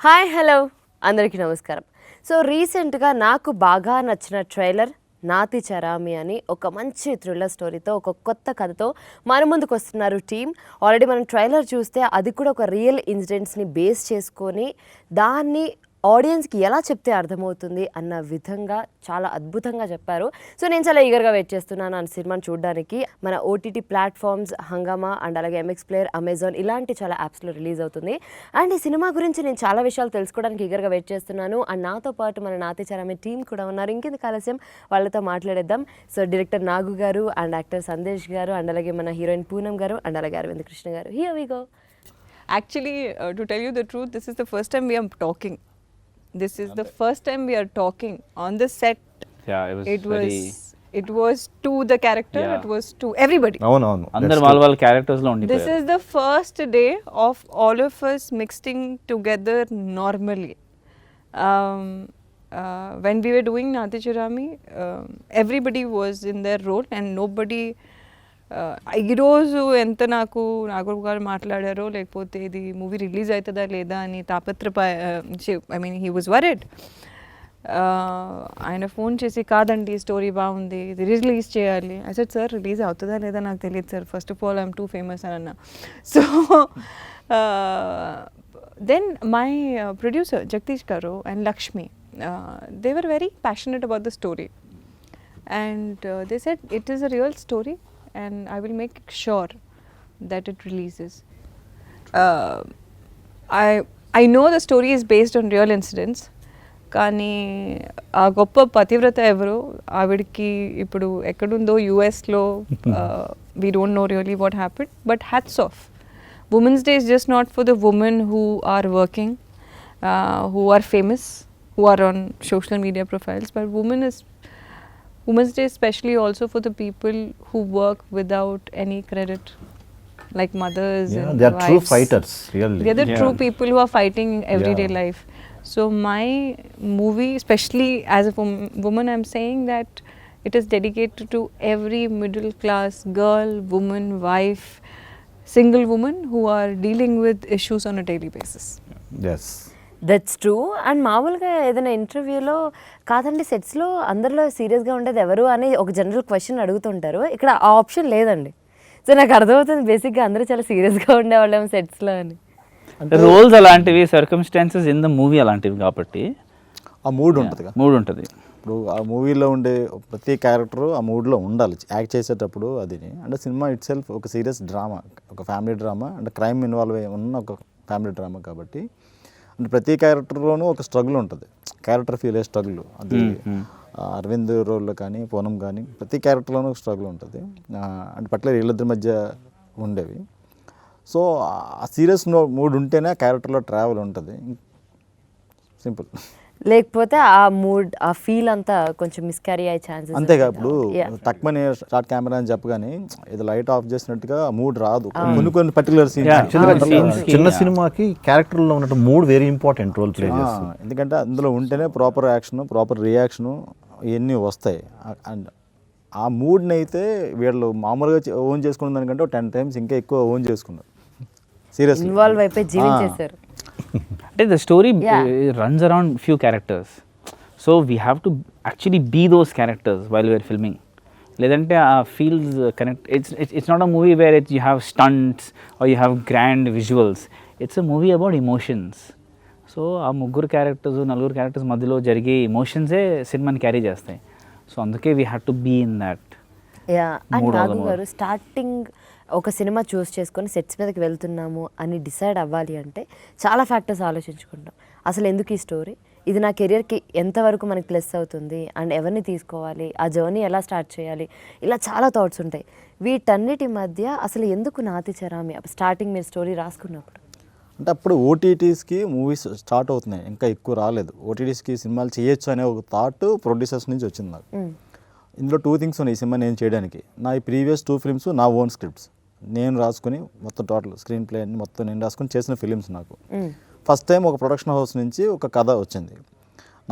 Hi hello అందరికీ నమస్కారం. So రీసెంట్గా నాకు బాగా నచ్చిన ట్రైలర్ నాతిచరామి అని ఒక మంచి థ్రిల్లర్ స్టోరీతో ఒక కొత్త కథతో మన ముందుకు వస్తున్నారు టీం. ఆల్రెడీ మనం ట్రైలర్ చూస్తే అది కూడా ఒక రియల్ ఇన్సిడెంట్స్ని బేస్ చేసుకొని దాన్ని ఆడియన్స్కి ఎలా చెప్తే అర్థమవుతుంది అన్న విధంగా చాలా అద్భుతంగా చెప్పారు. సో నేను చాలా ఈగర్గా వెయిట్ చేస్తున్నాను ఆ సినిమాని చూడడానికి. మన ఓటీటీ ప్లాట్ఫామ్స్ హంగామా అండ్ అలాగే ఎంఎక్స్ ప్లేయర్, అమెజాన్ ఇలాంటి చాలా యాప్స్లో రిలీజ్ అవుతుంది. అండ్ ఈ సినిమా గురించి నేను చాలా విషయాలు తెలుసుకోవడానికి ఈగర్గా వెయిట్ చేస్తున్నాను. అండ్ నాతో పాటు మన నాతిచరామి టీం కూడా ఉన్నారు. ఇంకెందుకు ఆలస్యం, వాళ్ళతో మాట్లాడేద్దాం. సో డైరెక్టర్ నాగు గారు అండ్ యాక్టర్ సందేశ్ గారు అండ్ అలాగే మన హీరోయిన్ పూనం గారు అండ్ అలాగే అరవింద్ కృష్ణ గారు. Here we go. Actually, to tell you the truth, this is the first time we are talking. This is the first time we are talking on the set. Yeah, it was to the character. Yeah. It was to everybody. అవును అందరు వాళ్ళ characters లో ఉండిపోయారు. This is the first day of all of us mixing together normally. When we were doing NatiCharami, everybody was in their role and nobody. ఈరోజు ఎంత నాకు నాగు గారు మాట్లాడారో లేకపోతే ఇది మూవీ రిలీజ్ అవుతుందా లేదా అని I mean he was worried. ఆయన ఫోన్ చేసి కాదండి స్టోరీ బాగుంది, ఇది రిలీజ్ చేయాలి. ఐ సెడ్ సార్ రిలీజ్ అవుతుందా లేదా నాకు తెలియదు sir, first of all I'm too famous అని అన్నా. So then my producer Jagadish garu and Lakshmi, they were very passionate about the story and they said it is a real story and I will make sure that it releases. I know the story is based on real incidents, కానీ ఆ గొప్ప పతివ్రత ఎవరు ఆవిడకి ఇప్పుడు ఎక్కడుందో యుఎస్లో, we don't know really what happened, but hats off. Women's day is just not for the women who are working, who are famous, who are on social media profiles, but Women's Day especially also for the people who work without any credit, like mothers and they are wives. true fighters, really. They are the true people who are fighting everyday life. So my movie, especially as a woman, I'm saying that it is dedicated to every middle class girl, woman, wife, single woman who are dealing with issues on a daily basis. Yes. That's true. And మామూలుగా ఏదైనా ఇంటర్వ్యూలో కాదండి సెట్స్లో అందరిలో సీరియస్గా ఉండేది ఎవరు అని ఒక జనరల్ క్వశ్చన్ అడుగుతుంటారు. ఇక్కడ ఆ ఆప్షన్ లేదండి. సో నాకు అర్థమవుతుంది బేసిక్గా అందరూ చాలా సీరియస్గా ఉండేవాళ్ళేమో సెట్స్లో అని. రోల్స్ అలాంటివి, సర్కమ్స్టాన్సెస్ ఇన్ ద మూవీ అలాంటివి కాబట్టి ఆ మూడ్ ఉంటుంది, ఇప్పుడు ఆ మూవీలో ఉండే ప్రతి క్యారెక్టర్ ఆ మూడ్లో ఉండాలి యాక్ట్ చేసేటప్పుడు. అది అంటే సినిమా ఇట్ సెల్ఫ్ ఒక సీరియస్ డ్రామా, ఒక ఫ్యామిలీ డ్రామా, అంటే క్రైమ్ ఇన్వాల్వ్ అయ్యి ఉన్న ఒక ఫ్యామిలీ డ్రామా కాబట్టి అంటే ప్రతి క్యారెక్టర్లోనూ ఒక స్ట్రగుల్ ఉంటుంది, క్యారెక్టర్ ఫీల్ అయ్యే స్ట్రగుల్. అది అరవింద్ రోల్లో కానీ పూనం కానీ ప్రతి క్యారెక్టర్లోనూ ఒక స్ట్రగుల్ ఉంటుంది. అంటే పట్ల వీళ్ళిద్దరి మధ్య ఉండేవి. సో ఆ సీరియస్ మూడ్ ఉంటేనే ఆ క్యారెక్టర్లో ట్రావెల్ ఉంటుంది, సింపుల్. లేకపోతే ఆ మూడ్ ఆ ఫీల్ అంతా కొంచెం మిస్క్యారీ అయ్యే ఛాన్సెస్. అంతేగా ఇప్పుడు తక్కువని స్టార్ట్ కెమెరా అని చెప్పగానే ఇది లైట్ ఆఫ్ చేసినట్టుగా మూడ్ రాదు. కొన్ని పర్టికులర్ సీన్స్, చిన్న సినిమాకి క్యారెక్టర్లో ఉన్నట్టు mood very important role play చేస్తుంది. ఎందుకంటే అందులో ఉంటేనే ప్రాపర్ యాక్షన్, ప్రాపర్ రియాక్షన్ ఇవన్నీ వస్తాయి. అండ్ ఆ మూడ్ని అయితే వీళ్ళు మామూలుగా ఓన్ చేసుకున్న దానికంటే 10 times ఇంకా ఎక్కువ ఓన్ చేసుకున్నారు, సీరియస్లీ ఇన్వాల్వ్ అయిపోయి జీవించేశారు. అంటే the story runs around few characters, so we have to actually be those characters while we're filming. లేదంటే ఆ feels connect. It's not a movie where you have stunts or you have grand visuals. It's a movie about emotions. So ఆ నలుగురు characters మధ్యలో జరిగే ఎమోషన్సే సినిమాని carry చేస్తాయి. So అందుకే we have to be in that. And Nagu garu, starting ఒక cinema చూస్ చేసుకొని sets మీదకి వెళ్తున్నాము అని డిసైడ్ అవ్వాలి అంటే చాలా ఫ్యాక్టర్స్ ఆలోచించుకుంటాం. అసలు ఎందుకు ఈ స్టోరీ, ఇది నా కెరియర్కి ఎంతవరకు మనకి ప్లస్ అవుతుంది, అండ్ ఎవరిని తీసుకోవాలి, ఆ జర్నీ ఎలా స్టార్ట్ చేయాలి, ఇలా చాలా థాట్స్ ఉంటాయి. వీటన్నిటి మధ్య అసలు ఎందుకు నాతిచరామి స్టార్టింగ్ మీరు స్టోరీ రాసుకున్నప్పుడు? అంటే అప్పుడు ఓటీటీస్కి మూవీస్ స్టార్ట్ అవుతున్నాయి, ఇంకా ఎక్కువ రాలేదు. ఓటీటీస్కి సినిమాలు చేయొచ్చు అనే ఒక థాట్ ప్రొడ్యూసర్స్ నుంచి వచ్చింది నాకు. ఇందులో 2 things ఉన్నాయి ఈ సినిమా నేను చేయడానికి. నా ఈ ప్రీవియస్ 2 films నా ఓన్ స్క్రిప్ట్స్ నేను రాసుకుని మొత్తం టోటల్ స్క్రీన్ ప్లే అన్ని మొత్తం నేను రాసుకుని చేసిన ఫిలిమ్స్. నాకు ఫస్ట్ టైం ఒక ప్రొడక్షన్ హౌస్ నుంచి ఒక కథ వచ్చింది.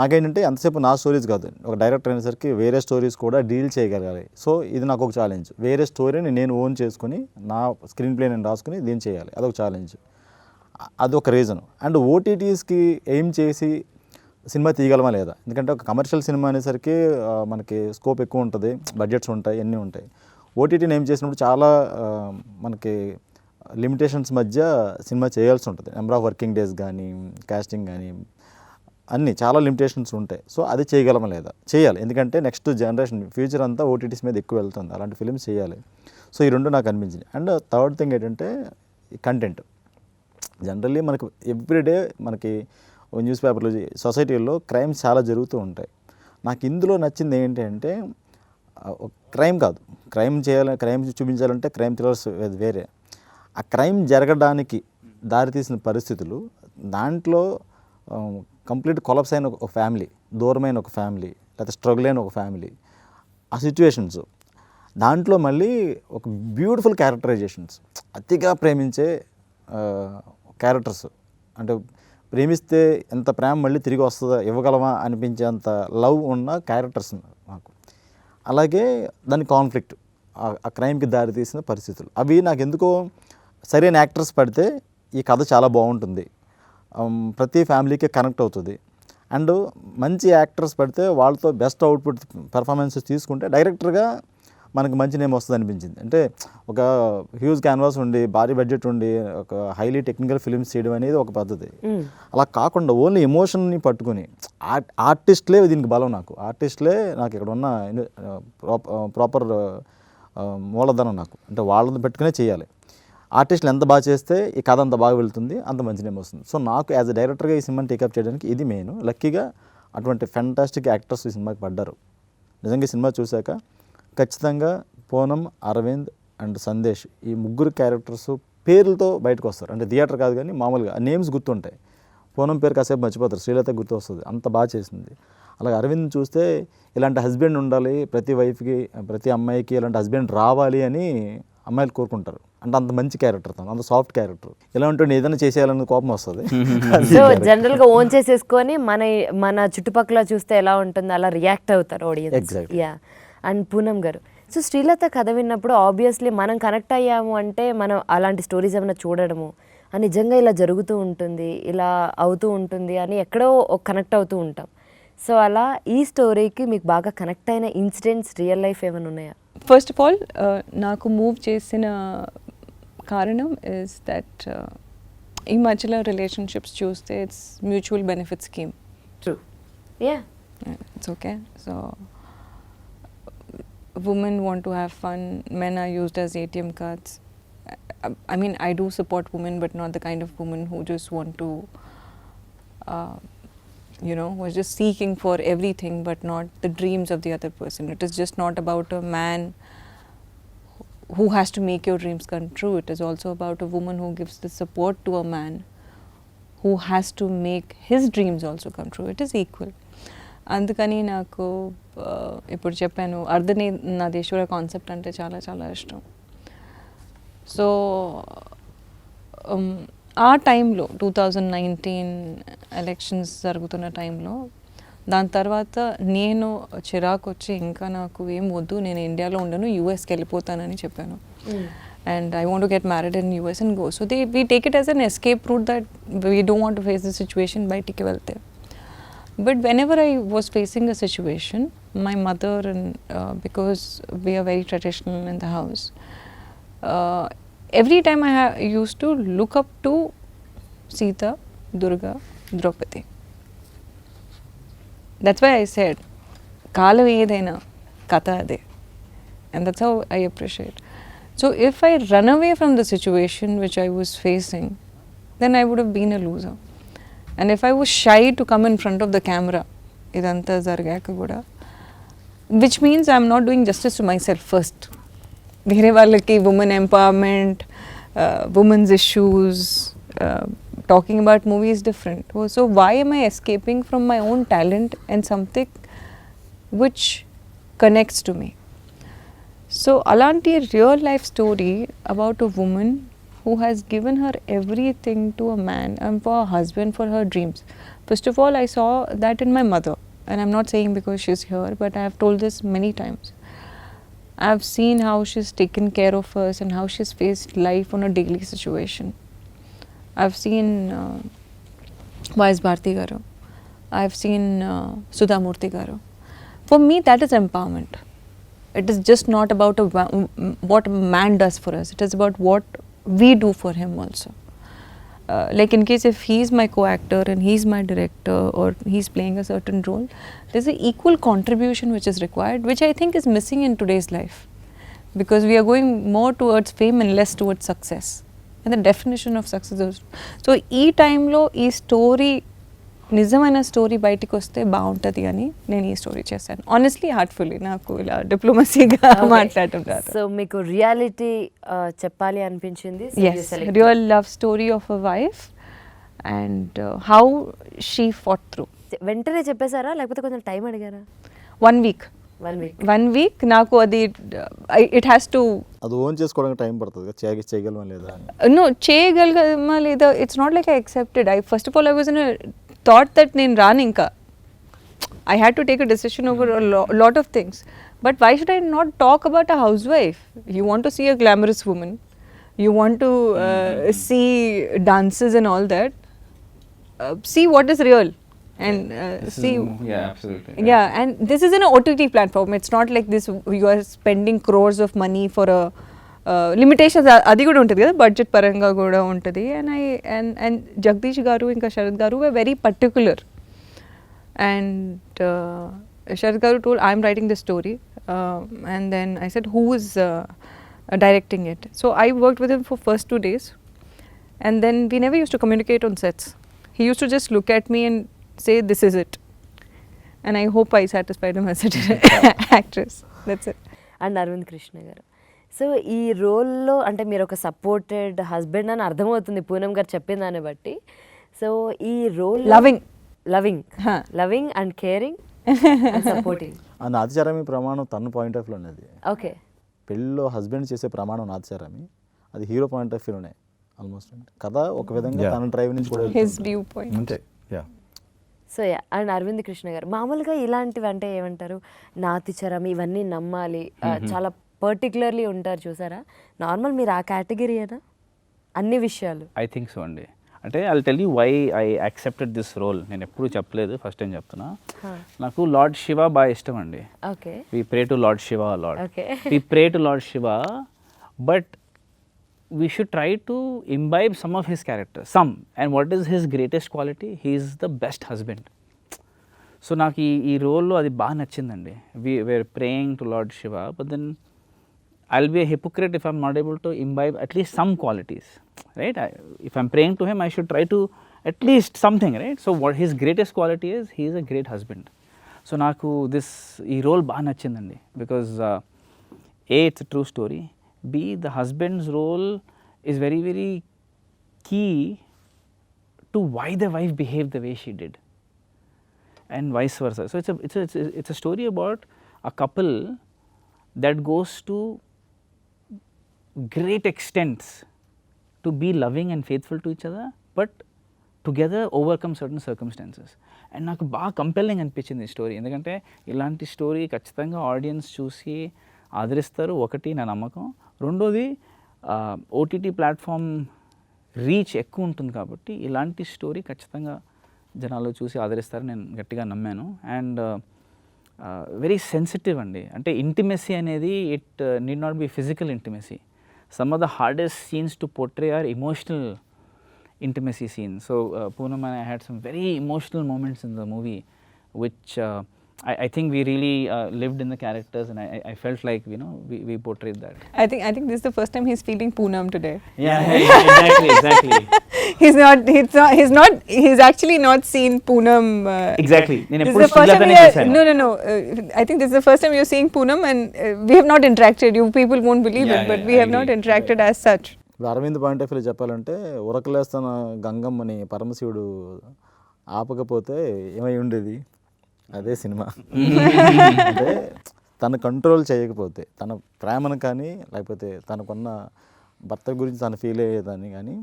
నాకేంటంటే ఎంతసేపు నా స్టోరీస్ కాదు, ఒక డైరెక్టర్ అనేసరికి వేరే స్టోరీస్ కూడా డీల్ చేయగలగాలి. సో ఇది నాకు ఒక ఛాలెంజ్. వేరే స్టోరీని నేను ఓన్ చేసుకుని నా స్క్రీన్ ప్లే నేను రాసుకుని దీన్ని చేయాలి, అదొక ఛాలెంజ్. అదొక రీజన్. అండ్ ఓటీటీస్కి ఎయిమ్ చేసి సినిమా తీయగలమా లేదా, ఎందుకంటే ఒక కమర్షియల్ సినిమా అనేసరికి మనకి స్కోప్ ఎక్కువ ఉంటుంది, బడ్జెట్స్ ఉంటాయి, అన్నీ ఉంటాయి. ఓటీటీని ఏం చేసినప్పుడు చాలా మనకి లిమిటేషన్స్ మధ్య సినిమా చేయాల్సి ఉంటుంది. నెంబర్ ఆఫ్ వర్కింగ్ డేస్ కానీ, కాస్టింగ్ కానీ, అన్నీ చాలా లిమిటేషన్స్ ఉంటాయి. సో అది చేయగలమా లేదా, చేయాలి. ఎందుకంటే నెక్స్ట్ జనరేషన్ ఫ్యూచర్ అంతా ఓటీటీస్ మీద ఎక్కువ వెళ్తుంది, అలాంటి ఫిల్మ్స్ చేయాలి. సో ఈ రెండు నాకు అనిపించింది. అండ్ థర్డ్ థింగ్ ఏంటంటే కంటెంట్. జనరల్లీ మనకు ఎవ్రీడే మనకి న్యూస్ పేపర్లో, సొసైటీలో క్రైమ్స్ చాలా జరుగుతూ ఉంటాయి. నాకు ఇందులో నచ్చింది ఏంటంటే క్రైమ్ కాదు, క్రైమ్ చూపించాలంటే క్రైమ్ థ్రిల్లర్స్ వేరే. ఆ క్రైమ్ జరగడానికి దారితీసిన పరిస్థితులు, దాంట్లో కంప్లీట్ కొలాప్స్ అయిన ఒక ఫ్యామిలీ, దూరమైన ఒక ఫ్యామిలీ, లేకపోతే స్ట్రగుల్ అయిన ఒక ఫ్యామిలీ, ఆ సిచ్యువేషన్స్, దాంట్లో మళ్ళీ ఒక బ్యూటిఫుల్ క్యారెక్టరైజేషన్స్, అతిగా ప్రేమించే క్యారెక్టర్స్, అంటే ప్రేమిస్తే ఎంత ప్రేమ మళ్ళీ తిరిగి వస్తుందా, ఇవ్వగలమా అనిపించేంత లవ్ ఉన్న క్యారెక్టర్స్ నాకు. అలాగే దాని కాన్ఫ్లిక్ట్, ఆ క్రైమ్కి దారి తీసిన పరిస్థితులు, అవి నాకు ఎందుకో సరైన యాక్టర్స్ పడితే ఈ కథ చాలా బాగుంటుంది, ప్రతి ఫ్యామిలీకి కనెక్ట్ అవుతుంది. అండ్ మంచి యాక్టర్స్ పడితే వాళ్ళతో బెస్ట్ అవుట్పుట్ పెర్ఫార్మెన్సెస్ తీసుకుంటే డైరెక్టర్గా మనకు మంచి నేమ్ వస్తుంది అనిపించింది. అంటే ఒక హ్యూజ్ క్యాన్వాస్ ఉండి, భారీ బడ్జెట్ ఉండి, ఒక హైలీ టెక్నికల్ ఫిల్మ్స్ చేయడం అనేది ఒక పద్ధతి. అలా కాకుండా ఓన్లీ ఎమోషన్ని పట్టుకుని ఆర్టిస్ట్లే దీనికి బలం. ఆర్టిస్ట్లే నాకు ఇక్కడ ఉన్న ప్రాపర్ మూలధనం నాకు, అంటే వాళ్ళని పెట్టుకునే చేయాలి. ఆర్టిస్టులు ఎంత బాగా చేస్తే ఈ కథ అంత బాగా వెళ్తుంది, అంత మంచి నేమ్ వస్తుంది. సో నాకు యాజ్ అ డైరెక్టర్గా ఈ సినిమాని టేకప్ చేయడానికి ఇది మెయిన్. లక్కీగా అటువంటి ఫెంటాస్టిక్ యాక్టర్స్ ఈ సినిమాకి పడ్డారు. నిజంగా ఈ సినిమా చూశాక ఖచ్చితంగా పూనం, అరవింద్ అండ్ సందేశ్, ఈ ముగ్గురు క్యారెక్టర్స్ పేర్లతో బయటకు వస్తారు. అంటే థియేటర్ కాదు కానీ మామూలుగా నేమ్స్ గుర్తుంటాయి. పూనం పేరు కాసేపు మర్చిపోతారు, శ్రీలత గుర్తు వస్తుంది, అంత బాగా చేసింది. అలాగే అరవింద్ చూస్తే ఇలాంటి హస్బెండ్ ఉండాలి, ప్రతి వైఫ్కి, ప్రతి అమ్మాయికి ఇలాంటి హస్బెండ్ రావాలి అని అమ్మాయిలు కోరుకుంటారు. అంటే అంత మంచి క్యారెక్టర్, అంత సాఫ్ట్ క్యారెక్టర్. ఎలా ఉంటుంది, ఏదైనా చేసేయాలనే కోపం వస్తుంది. సో జనరల్గా ఓన్ చేసేసుకొని మన చుట్టుపక్కల చూస్తే ఎలా ఉంటుందో అలా రియాక్ట్ అవుతారు ఆడియన్స్. యా. అండ్ పూనం గారు, సో శ్రీలత కథ విన్నప్పుడు ఆబ్వియస్లీ మనం కనెక్ట్ అయ్యాము అంటే మనం అలాంటి స్టోరీస్ ఏమైనా చూడడము, నిజంగా ఇలా జరుగుతూ ఉంటుంది, ఇలా అవుతూ ఉంటుంది అని ఎక్కడో కనెక్ట్ అవుతూ ఉంటాం. సో అలా ఈ స్టోరీకి మీకు బాగా కనెక్ట్ అయిన ఇన్సిడెంట్స్ రియల్ లైఫ్ ఏమైనా ఉన్నాయా? ఫస్ట్ ఆఫ్ ఆల్ నాకు మూవ్ చేసిన కారణం ఇస్ దట్ ఈ మధ్యలో రిలేషన్షిప్స్ చూస్తే it's mutual benefit scheme. True. Yeah, it's okay. So women want to have fun, men are used as ATM cards. I mean, I do support women, but not the kind of women who just want to who is just seeking for everything but not the dreams of the other person. It is just not about a man who has to make your dreams come true. It is also about a woman who gives the support to a man who has to make his dreams also come true. It is equal. అందుకని నాకు ఇప్పుడు చెప్పాను అర్ధనాదేశ్వర concept అంటే చాలా చాలా ఇష్టం. So ఆ టైంలో 2019 ఎలక్షన్స్ జరుగుతున్న టైంలో, దాని తర్వాత నేను చిరాకు వచ్చి ఇంకా నాకు ఏం వద్దు, నేను ఇండియాలో ఉండను, యూఎస్కి వెళ్ళిపోతానని చెప్పాను. And I want to get married in US and go. So we take it as an escape route that we don't want to face the situation, బయటికి వెళ్తే. But whenever I was facing a situation, my mother and because we are very traditional in the house, every time I used to look up to Sita, Durga, Draupadi. That's why I said, Kalam edaina katha ade, and that's how I appreciate. So if I run away from the situation which I was facing, then I would have been a loser. And if I was shy to come in front of the camera, idantha zargaka kuda, which means I am not doing justice to myself first. Vere vallaki women empowerment, women's issues, talking about movies different. So why am I escaping from my own talent and something which connects to me? So alanti real life story about a woman who has given her everything to a man and for a husband, for her dreams. First of all, I saw that in my mother, and I'm not saying because she's here, but I have told this many times. I have seen how she's taken care of us and how she's faced life on a daily situation. I've seen Y.S. Bharti garu. I've seen Sudha Murthy garu. For me, that is empowerment. It is just not about what a man does for us. It is about what we do for him also. Like in case if he's my co-actor and he's my director or he's playing a certain role, there's an equal contribution which is required, which I think is missing in today's life. Because we are going more towards fame and less towards success. And the definition of success is... So, ఈ టైంలో ఈ story నిజమైన story బయటికి వస్తే బాగుంటుంది అని నేను ఈ స్టోరీ చేశాను. ఆనెస్ట్లీ హార్ట్ఫుల్లీ, నాకు ఇలా డిప్లొమసీగా మాట్లాడటం రాదు. సో మీకు రియాలిటీ చెప్పాలి అనిపించింది. Real love story of a wife and how she fought through. వెంటనే చెప్పేశారా లేకపోతే కొంచెం టైం అడిగారా? 1 week. 1 week నాకు అది ఇట్ హ్యాస్ టు అది ఓన్ చేసుకోవడానికి టైం పడుతుంది, చేయగలమా లేదా? నో, చేయగలమా లేదా, it's not like I accepted. I first of all I was in thought that నేను రాను ఇంకా. I had to take a decision over a lot of things. But why should I not talk about a housewife? You want to see a glamorous woman. You want to see dances and all that. See what is real. And see... Yeah, absolutely. Yeah, and this is an OTT platform. It's not like this, you are spending crores of money for a... limitations అది కూడా ఉంటుంది కదా, budget పరంగా కూడా ఉంటుంది. And Jagadish గారు ఇంకా Sharad garu were very particular. And Sharad Garu told, I'm writing the story. And then I said, who is directing it? So I worked with him for first 2 days. And then we never used to communicate on sets. He used to just look at me and say, this is it. And I hope I satisfied him as an actress. That's it. And Aravind Krishna గారు, so ఈ రోల్లో అంటే మీరు ఒక supported husband అని అర్థమవుతుంది పూనం గారు చెప్పిన దాన్ని బట్టి. సో ఈ role loving and caring and supporting. ఆ నాతిచారామి ప్రమాణం తన పాయింట్ ఆఫ్ వ్యూలోనే అది. ఓకే, పెళ్ళిలో హస్బెండ్ చేసే ప్రమాణం నాతిచారామి, అది హీరో పాయింట్ ఆఫ్ వ్యూలోనే ఆల్మోస్ట్. కథ ఒక విధంగా తన డ్రైవ్ నుంచి కూడా His viewpoint. అంతే. సో అండ్ అరవింద్ కృష్ణ గారు, మామూలుగా ఇలాంటివి అంటే ఏమంటారు, నాతిచరం ఇవన్నీ నమ్మాలి, చాలా పర్టికులర్లీ ఉంటారు చూసారా, నార్మల్ మీరు ఆ కేటగిరీనా అన్ని విషయాలు? ఐ థింక్ సో అండి. అంటే I tell you why I accepted this role. నేను ఎప్పుడు చెప్పలేదు, ఫస్ట్ టైం చెప్తున్నా. నాకు లార్డ్ శివ బాగా ఇష్టం అండి. Okay, we pray to lord Shiva lord. Okay, we pray to lord Shiva, but we should try to imbibe some of his character, some. And what is his greatest quality? He is the best husband. So నాకు ఈ రోల్లో అది బాగా నచ్చిందండి. we're praying to Lord Shiva, but then I'll be a hypocrite if I'm not able to imbibe at least some qualities, right? If I'm praying to him, I should try to at least something, right? So what his greatest quality is, he is a great husband. So నాకు ఈ role బాగా నచ్చిందండి, because A, it's a true story. B, the husband's role is very, very key to why the wife behaved the way she did, and vice versa. So it's a story about a couple that goes to great extents to be loving and faithful to each other, but together overcome certain circumstances. And నాకు బాగా compelling అనిపించింది ఈ story, ఎందుకంటే ఇలాంటి story ఖచ్చితంగా audience చూసి ఆదరిస్తారు, ఒకటి నా నమ్మకం. రెండోది ఓటీటీ ప్లాట్ఫామ్ రీచ్ ఎక్కువ ఉంటుంది కాబట్టి ఇలాంటి స్టోరీ ఖచ్చితంగా జనాలు చూసి ఆదరిస్తారని నేను గట్టిగా నమ్మాను. అండ్ వెరీ సెన్సిటివ్ అండి, అంటే ఇంటిమెసీ అనేది it need not be physical intimacy. Some of the hardest scenes to portray are emotional intimacy scenes. So Poonam and I had some very emotional moments in the movie, which I think we really lived in the characters, and I felt like, you know, we portrayed that. I think this is the first time he's feeling Poonam today. Yeah, exactly. He's actually not seen Poonam. Exactly. This is the first time no. I think this is the first time you're seeing Poonam, and we have not interacted. You people won't believe it, but we have not interacted as such. Aravind point of వ్యూలో చెప్పాలంటే, ఉరకలేస్తున్న గంగమ్మని పరమశివుడు ఆపకపోతే ఏమై ఉండేది, అదే cinema. అంటే తను control చేయకపోతే, తన ప్రేమను కానీ లేకపోతే తనకున్న భర్త గురించి తను ఫీల్ అయ్యేదాన్ని కానీ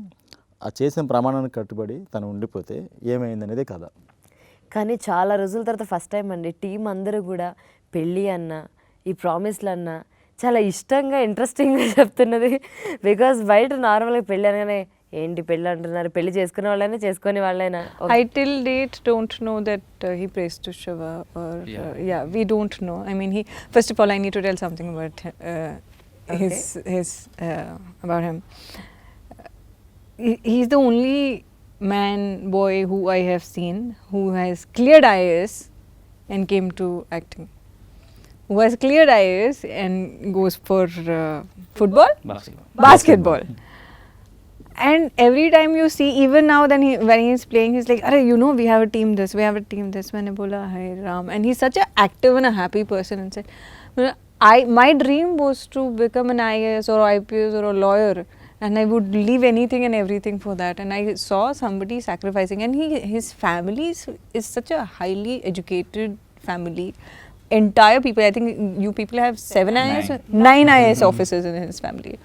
ఆ చేసిన ప్రమాణానికి కట్టుబడి తను ఉండిపోతే ఏమైంది అనేది కథ. కానీ చాలా రోజుల తర్వాత ఫస్ట్ టైం అండి టీం అందరూ కూడా పెళ్ళి అన్న ఈ ప్రామిస్లు అన్న చాలా ఇష్టంగా ఇంట్రెస్టింగ్గా చెప్తున్నది. బికాజ్ బయట నార్మల్గా పెళ్ళి అనగానే ఏంటి పెళ్ళి అంటున్నారు, పెళ్లి చేసుకునే వాళ్ళైనా చేసుకునే వాళ్ళైనా? I till date don't know that he prays to Shiva or yeah, we don't know. I mean, he first of all, I need to tell something about his about him. He's the only man boy who I have seen who has cleared IAS and came to acting. Who has cleared IAS and goes for football, basketball. And every time you see, even now when he's playing, he's like, "Arey, you know, we have a team this, we have a team this." Maine bola, "Hi Ram," and he's such an active and a happy person inside. My dream was to become an IAS or IPS or a lawyer, and I would leave anything and everything for that. And I saw somebody sacrificing, and his family is such a highly educated family. Entire people, I think you people have 9 IAS officers in his family.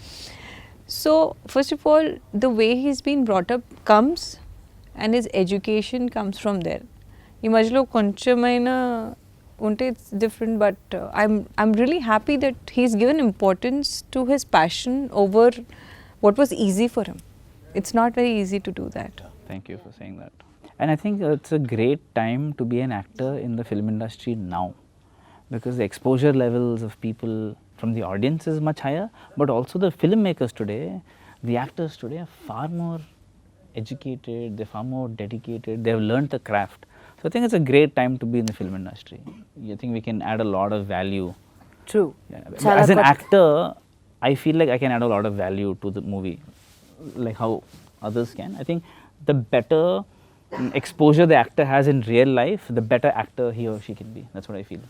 So first of all, the way he's been brought up comes, and his education comes from there. ఈ మధ్యలో కొంచెమైనా ఉంటే it's different, but I'm really happy that he's given importance to his passion over what was easy for him. It's not very easy to do that. Thank you for saying that. And I think it's a great time to be an actor in the film industry now, because the exposure levels of people from the audience is much higher, but also the filmmakers today, the actors today are far more educated, they're far more dedicated, they've learned the craft. So I think it's a great time to be in the film industry. I think we can add a lot of value. True. Yeah. As an actor, I feel like I can add a lot of value to the movie, like how others can. I think the better exposure the actor has in real life, the better actor he or she can be. That's what I feel.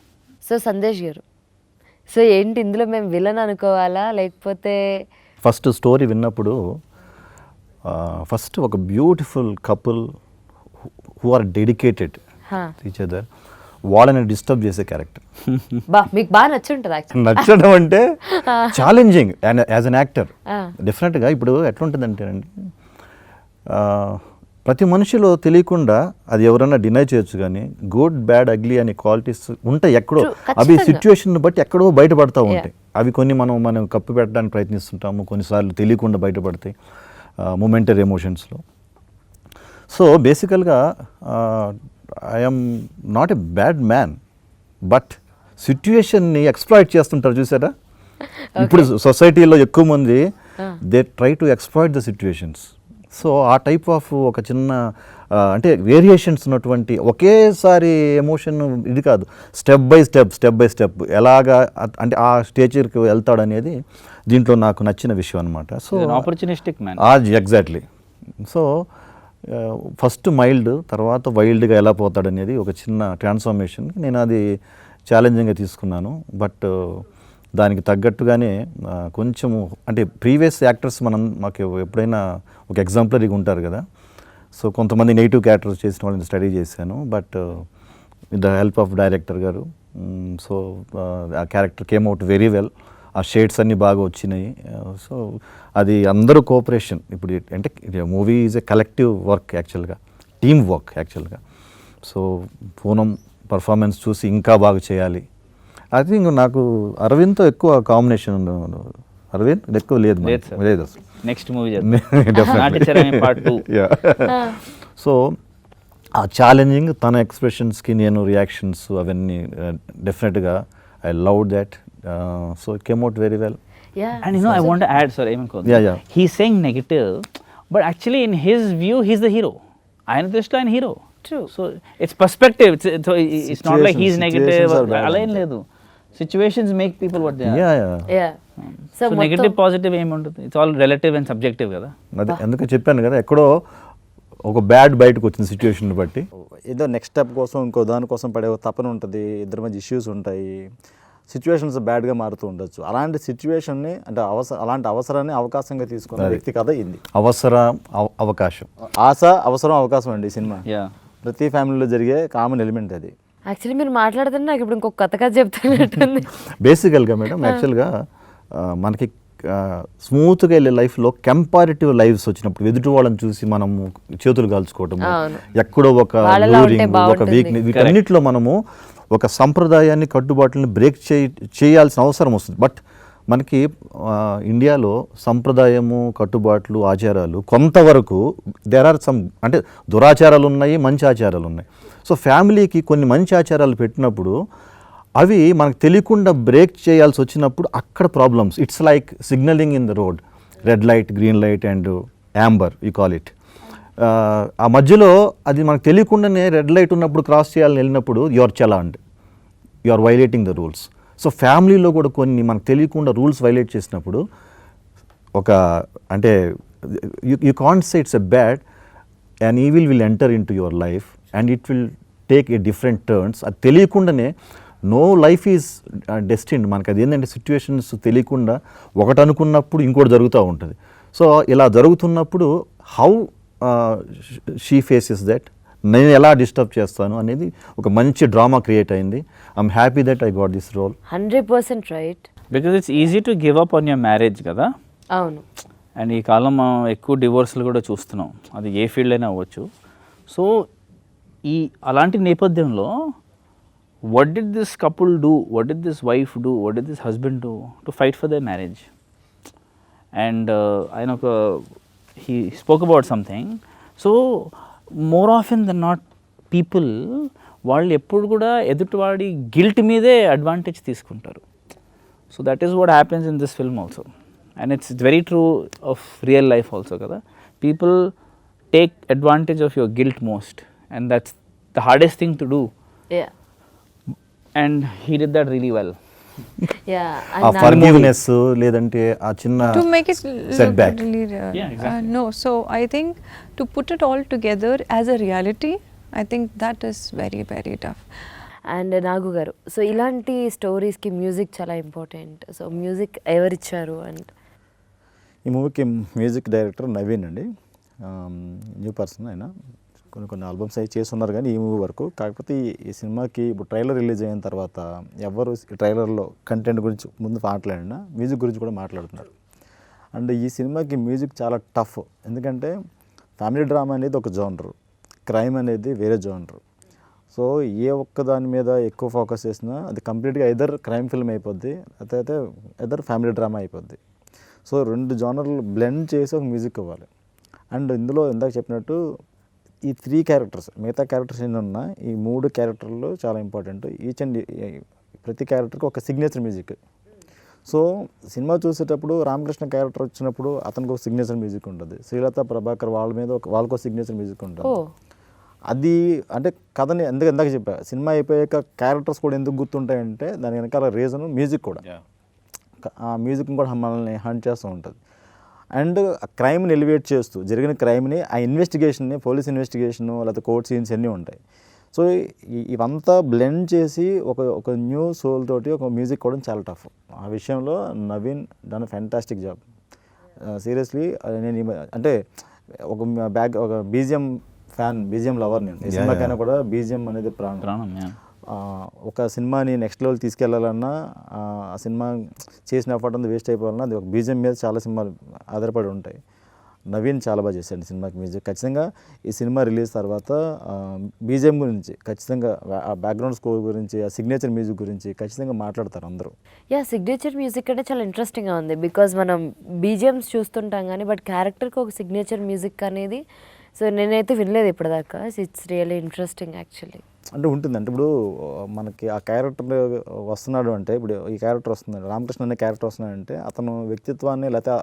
So Sandesh గారు, so ఏంటి ఇందులో మేము villain అనుకోవాలా లేకపోతే? First story విన్నప్పుడు first ఒక beautiful couple who are dedicated each other, వాళ్ళని disturb చేసే క్యారెక్టర్. మీకు బాగా నచ్చుంటుంది యాక్చువల్లీ. నచ్చడం అంటే challenging and as an actor డెఫినెట్గా. ఇప్పుడు ఎట్లుంటుందంటే అండి, ప్రతి మనిషిలో తెలియకుండా అది ఎవరైనా డినై చేయొచ్చు, కానీ గుడ్ బ్యాడ్ అగ్లీ అనే క్వాలిటీస్ ఉంటాయి ఎక్కడో. అవి సిచ్యువేషన్ బట్టి ఎక్కడో బయటపడతా ఉంటాయి. అవి కొన్ని మనం కప్పు పెట్టడానికి ప్రయత్నిస్తుంటాము, కొన్నిసార్లు తెలియకుండా బయటపడతాయి మొమెంటరీ ఎమోషన్స్లో. So basically I'm not a bad man, but సిచ్యువేషన్ని ఎక్స్ప్లాయిట్ చేస్తుంటారు చూసారా. ఇప్పుడు సొసైటీలో ఎక్కువ మంది they try to exploit the situations. So ఆ టైప్ ఆఫ్ ఒక చిన్న అంటే వేరియేషన్స్ ఉన్నటువంటి ఒకేసారి ఎమోషన్ ఇది కాదు, స్టెప్ బై స్టెప్ ఎలాగా అంటే ఆ స్టేజ్కి వెళ్తాడు అనేది దీంట్లో నాకు నచ్చిన విషయం అనమాట. So opportunistic man. Exactly. So first mild, తర్వాత వైల్డ్గా ఎలా పోతాడు అనేది ఒక చిన్న ట్రాన్స్ఫర్మేషన్. నేను అది ఛాలెంజింగ్గా తీసుకున్నాను. బట్ దానికి తగ్గట్టుగానే కొంచెము అంటే ప్రీవియస్ యాక్టర్స్ మాకు ఎప్పుడైనా ఒక ఎగ్జాంపులరీగా ఉంటారు కదా. సో కొంతమంది నెగిటివ్ క్యారెక్టర్స్ చేసిన వాళ్ళని స్టడీ చేశాను, but with the help of director గారు. సో ఆ character came out very well. ఆ షేడ్స్ అన్నీ బాగా వచ్చినాయి. సో అది అందరూ కోఆపరేషన్. ఇప్పుడు అంటే movie is a collective work యాక్చువల్గా, టీమ్ వర్క్ యాక్చువల్గా. సో పూనం పర్ఫార్మెన్స్ చూసి ఇంకా బాగా చేయాలి. ఐ థింక్ నాకు అరవింద్తో ఎక్కువ కాంబినేషన్. అరవింద్ ఎక్కువ లేదు అసలు. Next movie NatiCharami Part 2. So ఆ ఛాలెంజింగ్ తన ఎక్స్ప్రెషన్స్కి నేను రియాక్షన్స్ అవన్నీ డెఫినెట్గా I love that. So it came out very well. And you know, I want to add, sorry, he's saying negative, but actually in his view, he's the hero. ఆయన దృష్టిలో ఆయన hero. True. So it's perspective. It's not like he's negative. అలా ఏం లేదు. Situations make people what they are. Yeah. So negative, positive ఏమి ఉంటుంది? It's all relative and subjective కదా. అదే అందుకే చెప్పాను కదా, ఎక్కడో ఒక బ్యాడ్ బయటకు వచ్చిన సిచ్యువేషన్ బట్టి ఏదో నెక్స్ట్ స్టెప్ కోసం ఇంకో దానికోసం పడే తపన ఉంటుంది, ఇద్దరి మధ్య ఇష్యూస్ ఉంటాయి, సిచ్యువేషన్స్ బ్యాడ్గా మారుతూ ఉండొచ్చు. అలాంటి సిచ్యువేషన్ని అంటే అలాంటి అవసరాన్ని అవకాశంగా తీసుకున్న వ్యక్తి కథ ఇది. అవకాశం, ఆశ, అవసరం, అవకాశం అండి ఈ సినిమా. ప్రతి ఫ్యామిలీలో జరిగే కామన్ ఎలిమెంట్ అది. యాక్చువల్లీ మీరు మాట్లాడుతున్నా నాకు ఇప్పుడు ఇంకొక కథ చెప్తున్నట్టుంది. బేసికల్గా మేడం యాక్చువల్గా మనకి స్మూత్గా వెళ్ళే లైఫ్లో కంపారిటివ్ లైఫ్స్ వచ్చినప్పుడు ఎదుటి వాళ్ళని చూసి మనము చేతులు కాల్చుకోవటం, ఎక్కడో ఒక వీక్నెస్, వీటన్నిటిలో మనము ఒక సంప్రదాయాన్ని, కట్టుబాట్లని బ్రేక్ చేయాల్సిన అవసరం వస్తుంది. బట్ మనకి ఇండియాలో సంప్రదాయము, కట్టుబాట్లు, ఆచారాలు కొంతవరకు దేర్ ఆర్ సమ్, అంటే దురాచారాలు ఉన్నాయి, మంచి ఆచారాలు ఉన్నాయి. సో ఫ్యామిలీకి కొన్ని మంచి ఆచారాలు పెట్టినప్పుడు అవి మనకు తెలియకుండా బ్రేక్ చేయాల్సి వచ్చినప్పుడు అక్కడ problems. It's like signalling in the road, red light, green light and Amber you call it. ఆ మధ్యలో అది మనకు తెలియకుండానే రెడ్ లైట్ ఉన్నప్పుడు క్రాస్ చేయాలని వెళ్ళినప్పుడు యువర్ చలాండ్, you are violating the rules. So ఫ్యామిలీలో కూడా కొన్ని మనకు తెలియకుండా రూల్స్ వైలేట్ చేసినప్పుడు ఒక అంటే you can't say it's a bad, and evil will enter in to your life and it will take a different turns. అది తెలియకుండానే నో లైఫ్ ఈజ్ డెస్టిన్డ్. మనకు అది ఏంటంటే సిచ్యువేషన్స్ తెలియకుండా ఒకటి అనుకున్నప్పుడు ఇంకోటి జరుగుతూ ఉంటుంది. సో ఇలా జరుగుతున్నప్పుడు హౌ షీ ఫేసెస్ దట్, నేను ఎలా డిస్టర్బ్ చేస్తాను అనేది ఒక మంచి డ్రామా క్రియేట్ అయింది. I'm happy that I got this role. 100% right. Because it's easy to give up on your marriage కదా. అవును. అండ్ ఈ కాలం మనం ఎక్కువ డివోర్స్లు కూడా చూస్తున్నాం, అది ఏ ఫీల్డ్ అయినా అవ్వచ్చు. సో ఈ అలాంటి నేపథ్యంలో what did this couple do, what did this wife do, what did this husband do to fight for their marriage? And he spoke about something. So more often than not people వాళ్ళు ఎప్పుడు కూడా ఎదుటివాడి guilt మీదే advantage తీసుకుంటారు. So that is what happens in this film also, and it's very true of real life also కదా. People take advantage of your guilt most, and that's the hardest thing to do. And he did that really well. ఆ forgiveness లేదంటే ఆ చిన్న to make it setback. really Yeah, exactly. no, so I think to put it all together as a reality, I think that is very, very tough. And Nagu garu, so ఇలాంటి స్టోరీస్కి music చాలా important. So music ఎవరిచ్చారు? And ఈ మూవీకి music director Naveen అండి, new person. ఆయన కొన్ని albums అవి చేస్తున్నారు కానీ ఈ మూవీ వరకు. కాకపోతే ఈ సినిమాకి ఇప్పుడు ట్రైలర్ రిలీజ్ అయిన తర్వాత ఎవరు ఈ ట్రైలర్లో కంటెంట్ గురించి ముందు మాట్లాడినా మ్యూజిక్ గురించి కూడా మాట్లాడుతున్నారు. అండ్ ఈ సినిమాకి మ్యూజిక్ చాలా టఫ్, ఎందుకంటే ఫ్యామిలీ డ్రామా అనేది ఒక జోనరు, క్రైమ్ అనేది వేరే జోనరు. సో ఏ ఒక్క దాని మీద ఎక్కువ ఫోకస్ చేసినా అది కంప్లీట్గా ఎదర్ క్రైమ్ ఫిల్మ్ అయిపోద్ది, అయితే ఎదర్ ఫ్యామిలీ డ్రామా అయిపోద్ది. సో రెండు జోనర్లు బ్లెండ్ చేసి ఒక మ్యూజిక్ ఇవ్వాలి. అండ్ ఇందులో ఇందాక చెప్పినట్టు ఈ 3 క్యారెక్టర్స్, మిగతా క్యారెక్టర్స్ ఎన్ని ఉన్నా ఈ 3 క్యారెక్టర్లు చాలా ఇంపార్టెంట్. ఈచ్ అండ్ ప్రతి క్యారెక్టర్కి ఒక సిగ్నేచర్ మ్యూజిక్. సో సినిమా చూసేటప్పుడు రామకృష్ణ క్యారెక్టర్ వచ్చినప్పుడు అతనికి ఒక సిగ్నేచర్ మ్యూజిక్ ఉంటుంది, శ్రీలత ప్రభాకర్ వాళ్ళ మీద వాళ్ళకు సిగ్నేచర్ మ్యూజిక్ ఉంటుంది. అది అంటే కథని ఇందాక చెప్పా, సినిమా అయిపోయాక క్యారెక్టర్స్ కూడా ఎందుకు గుర్తుంటాయంటే దాని వెనకాల రీజన్ మ్యూజిక్ కూడా. ఆ మ్యూజిక్ కూడా మనల్ని హంట్ చేస్తూ ఉంటుంది. అండ్ క్రైమ్ని ఎలివేట్ చేస్తూ జరిగిన క్రైమ్ని, ఆ ఇన్వెస్టిగేషన్ని, పోలీస్ ఇన్వెస్టిగేషను లేకపోతే కోర్ట్ సీన్స్ అన్నీ ఉంటాయి. సో ఇవంతా బ్లెండ్ చేసి ఒక న్యూ సోల్ తోటి ఒక మ్యూజిక్ కూడా చాలా టఫ్. ఆ విషయంలో Naveen done fantastic job. Seriously నేను అంటే ఒక బీజిఎం ఫ్యాన్, బీజిఎం లవర్. నేను ఈ సినిమాకైనా కూడా బీజిఎం అనేది ప్రాణం. ఒక సినిమాని నెక్స్ట్ లెవెల్ తీసుకెళ్లాలన్నా, ఆ సినిమా చేసిన ఎఫర్ట్ అంతా వేస్ట్ అయిపోవాలన్నా అది ఒక బీజిఎం మీద చాలా సినిమాలు ఆధారపడి ఉంటాయి. నవీన్ చాలా బాగా చేశాడు సినిమాకి మ్యూజిక్. ఖచ్చితంగా ఈ సినిమా రిలీజ్ తర్వాత బీజిఎం గురించి ఖచ్చితంగా, ఆ బ్యాక్గ్రౌండ్ స్కోర్ గురించి, ఆ సిగ్నేచర్ మ్యూజిక్ గురించి ఖచ్చితంగా మాట్లాడతారు అందరూ. సిగ్నేచర్ మ్యూజిక్ అంటే చాలా ఇంట్రెస్టింగ్గా ఉంది. బికాజ్ మనం బీజిఎమ్స్ చూస్తుంటాం కానీ బట్ క్యారెక్టర్కి ఒక సిగ్నేచర్ మ్యూజిక్ అనేది సో నేనైతే వినలేదు ఇప్పటిదాకా. It's really interesting actually. అంటే ఉంటుంది, అంటే ఇప్పుడు మనకి ఆ క్యారెక్టర్ వస్తున్నాడు అంటే, ఇప్పుడు ఈ క్యారెక్టర్ వస్తున్నాడు, రామకృష్ణ అనే క్యారెక్టర్ వస్తున్నాడంటే అతను వ్యక్తిత్వాన్ని లేకపోతే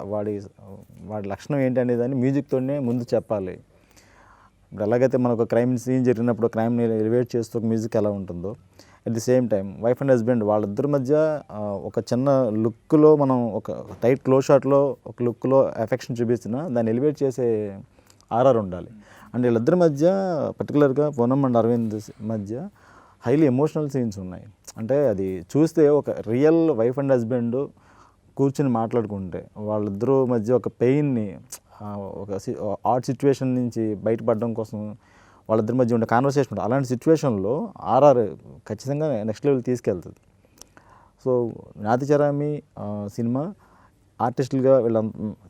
వాడి లక్షణం ఏంటి అనేదాన్ని మ్యూజిక్తోనే ముందు చెప్పాలి. ఇప్పుడు ఎలాగైతే మనకు క్రైమ్ సీన్ జరిగినప్పుడు క్రైమ్ని ఎలివేట్ చేస్తూ ఒక మ్యూజిక్ ఎలా ఉంటుందో, at the same time wife and husband వాళ్ళిద్దరి మధ్య ఒక చిన్న లుక్లో, మనం ఒక టైట్ క్లోజ్ షాట్లో ఒక లుక్లో ఎఫెక్షన్ చూపిస్తున్నా దాన్ని ఎలివేట్ చేసే ఆర్ఆర్ ఉండాలి. అండ్ వీళ్ళిద్దరి మధ్య పర్టికులర్గా పూనం అండ్ అరవింద్ మధ్య హైలీ ఎమోషనల్ సీన్స్ ఉన్నాయి. అంటే అది చూస్తే ఒక రియల్ వైఫ్ అండ్ హస్బెండ్ కూర్చుని మాట్లాడుకుంటే వాళ్ళిద్దరూ మధ్య ఒక పెయిన్ని, ఒక ఆడ్ సిచ్యువేషన్ నుంచి బయటపడడం కోసం వాళ్ళిద్దరి మధ్య ఉండే కాన్వర్సేషన్ ఉంటుంది. అలాంటి సిచ్యువేషన్లో ఆర్ఆర్ ఖచ్చితంగా నెక్స్ట్ లెవెల్ తీసుకెళ్తుంది. సో నాతిచరామి సినిమా ఆర్టిస్టులుగా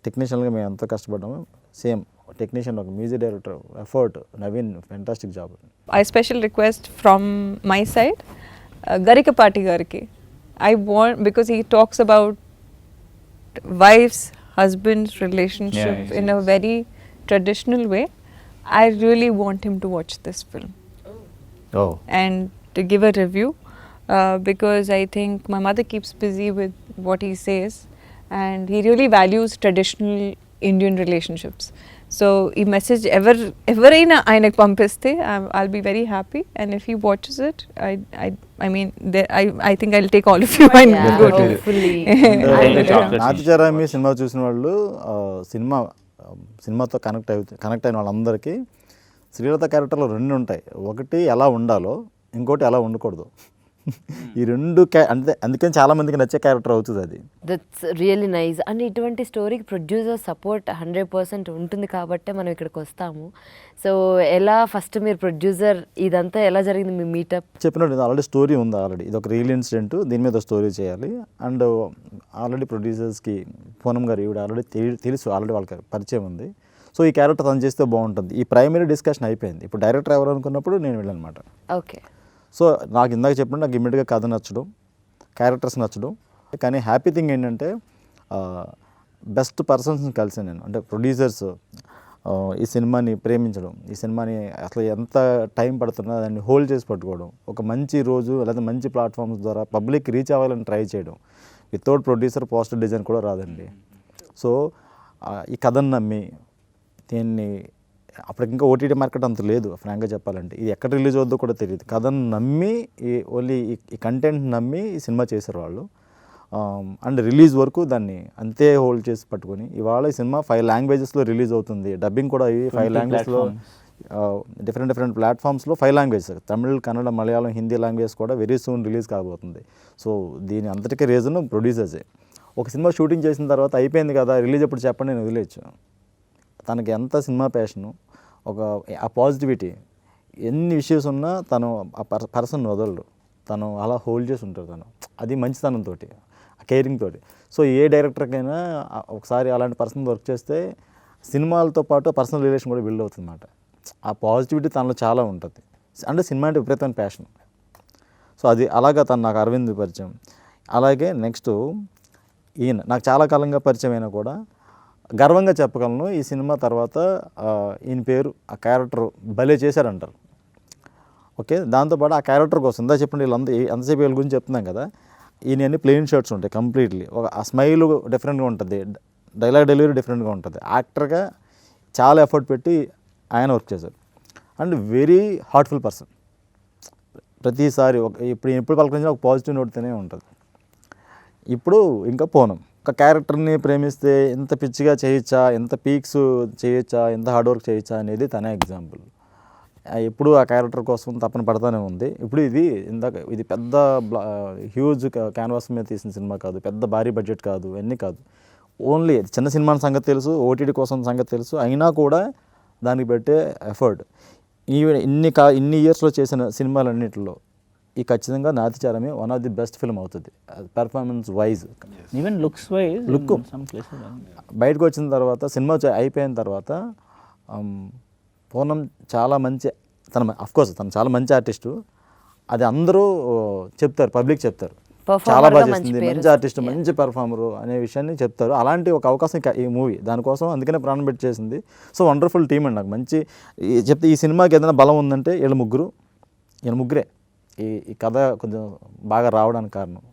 టెక్నీషియన్గా మేము ఎంత కష్టపడ్డామో సేమ్ టెక్నీషియన్, ఒక music director effort Naveen fantastic job. I special request from my side, Garikapati Gariki. I want, because he talks about wife's husband's relationship in a very traditional way, I really want him to watch this film Oh. and to give a review, because I think my mother keeps busy with what he says, and he really values traditional Indian relationships. So ఈ message ఎవరైనా ఆయనకు పంపిస్తే I'll be very happy, and if he watches it, I mean I think I'll take all of you and Yeah, go to hopefully. Naathicharami సినిమా చూసిన వాళ్ళు సినిమాతో connect అయిన వాళ్ళందరికీ శ్రీలత క్యారెక్టర్లో రెండు ఉంటాయి. ఒకటి ఎలా ఉండాలో, ఇంకోటి ఎలా ఉండకూడదు. ఈ రెండు అందుకని చాలా మందికి నచ్చే క్యారెక్టర్ అవుతుంది అది. That's really nice. అండ్ ఇటువంటి స్టోరీకి ప్రొడ్యూసర్ సపోర్ట్ 100% ఉంటుంది కాబట్టే మనం ఇక్కడికి వస్తాము. సో ఎలా ఫస్ట్ మీరు ప్రొడ్యూసర్ ఇదంతా ఎలా జరిగింది మీ మీటప్? చెప్పినట్టు ఆల్రెడీ స్టోరీ ఉంది. ఆల్రెడీ ఇది ఒక రియల్ ఇన్సిడెంట్, దీని మీద స్టోరీ చేయాలి. అండ్ ఆల్రెడీ ప్రొడ్యూసర్స్కి పూనం గారు ఈవిడ ఆల్రెడీ తెలుసు, ఆల్రెడీ వాళ్ళకి పరిచయం ఉంది. సో ఈ క్యారెక్టర్ తను చేస్తే బాగుంటుంది. ఈ ప్రైమరీ డిస్కషన్ అయిపోయింది. ఇప్పుడు డైరెక్టర్ ఎవరు అనుకున్నప్పుడు నేను వెళ్ళానమాట. ఓకే. సో నాకు ఇందాక చెప్పినట్టు నాకు ఇమ్మీడియట్గా కథ నచ్చడం, క్యారెక్టర్స్ నచ్చడం. కానీ హ్యాపీ థింగ్ ఏంటంటే బెస్ట్ పర్సన్స్ని కలిసాను నేను. అంటే ప్రొడ్యూసర్స్ ఈ సినిమాని ప్రేమించడం, ఈ సినిమాని అసలు ఎంత టైం పడుతున్నా దాన్ని హోల్డ్ చేసి పట్టుకోవడం, ఒక మంచి రోజు లేదా మంచి ప్లాట్ఫామ్స్ ద్వారా పబ్లిక్ రీచ్ అవ్వాలని ట్రై చేయడం. వితౌట్ ప్రొడ్యూసర్ పోస్టర్ డిజైన్ కూడా రాదండి. సో ఈ కథను నమ్మి దీన్ని అప్పటికి ఇంకా ఓటీటీ మార్కెట్ అంత లేదు ఫ్రాంక్గా చెప్పాలంటే. ఇది ఎక్కడ రిలీజ్ అవుద్దో కూడా తెలియదు. కథను నమ్మి ఓన్లీ ఈ కంటెంట్ నమ్మి ఈ సినిమా చేశారు వాళ్ళు. అండ్ రిలీజ్ వరకు దాన్ని అంతే హోల్డ్ చేసి పట్టుకొని ఇవాళ ఈ సినిమా 5 లాంగ్వేజెస్లో రిలీజ్ అవుతుంది. డబ్బింగ్ కూడా అయ్యి 5 లాంగ్వేజ్లో డిఫరెంట్ ప్లాట్ఫామ్స్లో 5 లాంగ్వేజెస్, తమిళ్, కన్నడ, మలయాళం, హిందీ లాంగ్వేజ్ కూడా వెరీ సూన్ రిలీజ్ కాబోతుంది. సో దీని అంతటికీ రీజన్ ప్రొడ్యూసర్సే. ఒక సినిమా షూటింగ్ చేసిన తర్వాత అయిపోయింది కదా రిలీజ్ ఎప్పుడు చెప్పండి నేను వదిలేయచ్చు. తనకి ఎంత సినిమా ప్యాషను, ఆ పాజిటివిటీ, ఎన్ని ఇష్యూస్ ఉన్నా తను ఆ పర్సన్ వదలడు. తను అలా హోల్డ్ చేసి ఉంటారు. తను అది మంచితనంతో, కేరింగ్ తోటి. సో ఏ డైరెక్టర్కైనా ఒకసారి అలాంటి పర్సన్ వర్క్ చేస్తే సినిమాలతో పాటు పర్సనల్ రిలేషన్ కూడా బిల్డ్ అవుతుంది అన్నమాట. ఆ పాజిటివిటీ తనలో చాలా ఉంటుంది. అంటే సినిమా అంటే విపరీతమైన ప్యాషన్. సో అది అలాగా తను నాకు అరవింద్ పరిచయం. అలాగే నెక్స్ట్ ఈయన నాకు చాలా కాలంగా పరిచయం అయినా కూడా గర్వంగా చెప్పగలను. ఈ సినిమా తర్వాత ఈయన పేరు, ఆ క్యారెక్టర్ భలే చేశారంటారు. ఓకే, దాంతోపాటు ఆ క్యారెక్టర్ కోసం ఇందా చెప్పండి వీళ్ళందరూ ఎంతసేపు వీళ్ళ గురించి చెప్తున్నాం కదా, ఈయన అన్ని ప్లెయిన్ షర్ట్స్ ఉంటాయి కంప్లీట్లీ. ఆ స్మైల్ డిఫరెంట్గా ఉంటుంది, డైలాగ్ డెలివరీ డిఫరెంట్గా ఉంటుంది. యాక్టర్గా చాలా ఎఫర్ట్ పెట్టి ఆయన వర్క్ చేశారు. And very heartful person. ప్రతిసారి ఎప్పుడు పలకరించినా ఒక పాజిటివ్ నోట్తోనే ఉంటుంది. ఇప్పుడు ఇంకా పూనం ఒక క్యారెక్టర్ని ప్రేమిస్తే ఎంత పిచ్చిగా చేయొచ్చా, ఎంత పీక్స్ చేయొచ్చా, ఎంత హార్డ్ వర్క్ చేయొచ్చా అనేది తనే ఎగ్జాంపుల్. ఎప్పుడు ఆ క్యారెక్టర్ కోసం తపన పడతానే ఉంది. ఇప్పుడు ఇది పెద్ద హ్యూజ్ క్యాన్వాస్ మీద తీసిన సినిమా కాదు, పెద్ద భారీ బడ్జెట్ కాదు, ఇవన్నీ కాదు. ఓన్లీ చిన్న సినిమా సంగతి తెలుసు, ఓటీటీ కోసం సంగతి తెలుసు. అయినా కూడా దానికి పెట్టే ఎఫర్ట్ ఇన్ని ఇయర్స్లో చేసిన సినిమాలన్నింటిలో ఈ ఖచ్చితంగా Naathicharami one of the best film అవుతుంది performance wise. Even looks wise look బయటకు వచ్చిన తర్వాత సినిమా అయిపోయిన తర్వాత పూనం చాలా మంచి, అఫ్కోర్స్ తను చాలా మంచి ఆర్టిస్టు. అది అందరూ చెప్తారు, పబ్లిక్ చెప్తారు చాలా బాగా చేస్తుంది, మంచి ఆర్టిస్ట్, మంచి పెర్ఫార్మరు అనే విషయాన్ని చెప్తారు. అలాంటి ఒక అవకాశం ఈ మూవీ దానికోసం అందుకనే ప్రాణం పెట్టి చేసింది. సో వండర్ఫుల్ టీమ్ అండి. నాకు మంచి చెప్తే ఈ సినిమాకి ఏదైనా బలం ఉందంటే వీళ్ళ ముగ్గురే ఈ కథ కొంచెం బాగా రావడానికి కారణం.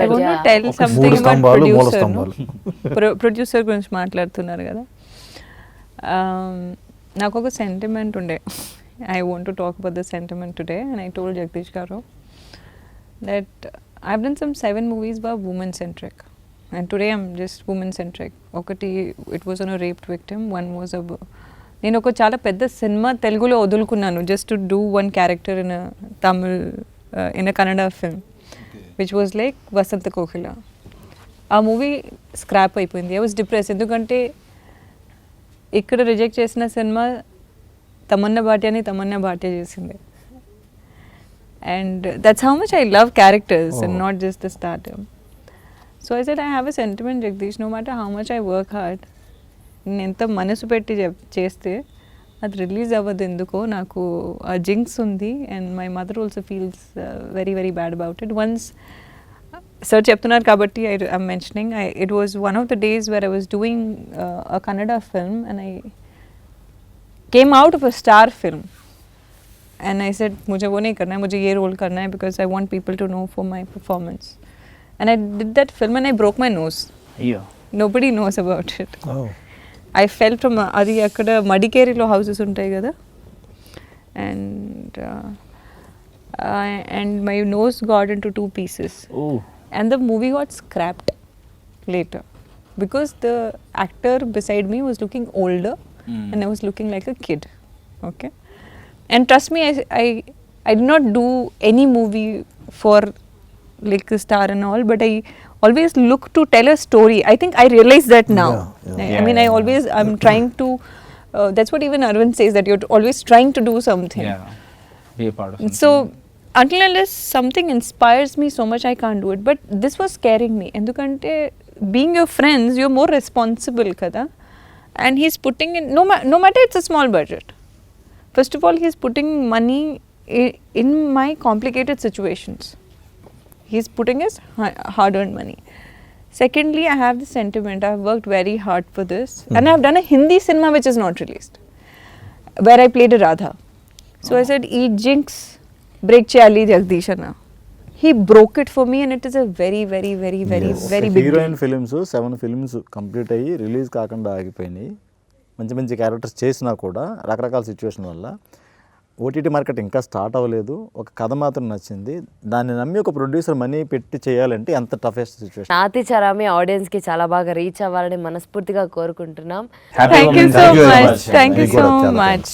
I want to tell something about producer గురించి మాట్లాడుతున్నారు కదా. నాకు ఒక సెంటిమెంట్ ఉండే. I want to talk about the sentiment today, and I told Jagdish garu that I've done some 7 movies were women centric, and today I'm just women centric. Okati it was on a raped victim, one was a నేను ఒక చాలా పెద్ద సినిమా తెలుగులో వదులుకున్నాను just to do one character in Tamil in a Kannada film which was like Vasantha Kokila. ఆ movie scrap అయిపోయింది. I was depress. ఎందుకంటే ఇక్కడ రిజెక్ట్ చేసిన సినిమా తమన్నా భాటియా చేసింది. And that's how much I love characters and not just the starter. So I said I have a sentiment Jagadish, no matter how much I work hard, నేను ఎంత మనసు పెట్టి చేస్తే అది రిలీజ్ అవ్వదు. ఎందుకో నాకు ఆ జింక్స్ ఉంది. And my mother also feels very very bad about it. Once Sir చెప్తున్నారు కాబట్టి I'm mentioning. It was one of the days where I was doing a Kannada film and I came out of a star film. And I said, मुझे वो नहीं करना है, मुझे ये role करना है because I want people to know for my performance. And I did that film and I broke my nose. అయ్యో Nobody knows about it. Oh. I fell from అది అక్కడ మడికేరిలో హౌసెస్ ఉంటాయి కదా, and my nose got into 2 pieces. Oh And the movie got scrapped later because the actor beside me was looking older and I was looking like a kid. Okay, and trust me, I did not do any movie for like a star and all, but I always look to tell a story. I think I realize that now. I mean, I'm trying to that's what even Aravind says, that you're always trying to do something. yeah be a part of something. So until unless something inspires me so much, I can't do it. But this was scaring me. Endukante being your friends, you're more responsible kada. And he's putting in, no matter it's a small budget. First of all, he's putting money in my complicated situations. He's putting his hard-earned money. Secondly, I have the sentiment. I've worked very hard for this. And I've done a Hindi cinema which is not released, where I played a Radha. So I said, "E jinx, break chali Jagdishana." He broke it for me, and it is a very, very, very, very, very big deal. Heroine films 7 films complete అయ్యి release కాకుండా ఆగిపోయినాయి. మంచి మంచి characters చేసినా కూడా రకరకాల situation వల్ల OTT market ఇంకా స్టార్ట్ అవ్వలేదు. ఒక కథ మాత్రం నచ్చింది. దాన్ని నమ్మి ఒక ప్రొడ్యూసర్ మనీ పెట్టి చేయాలంటే ఎంత టఫెస్ట్ సిచ్యువేషన్. నాతిచరామి ఆడియన్స్కి చాలా బాగా రీచ్ అవ్వాలని మనస్ఫూర్తిగా కోరుకుంటున్నాం. Happy Thank you Women's so Day. much. Thank you so much.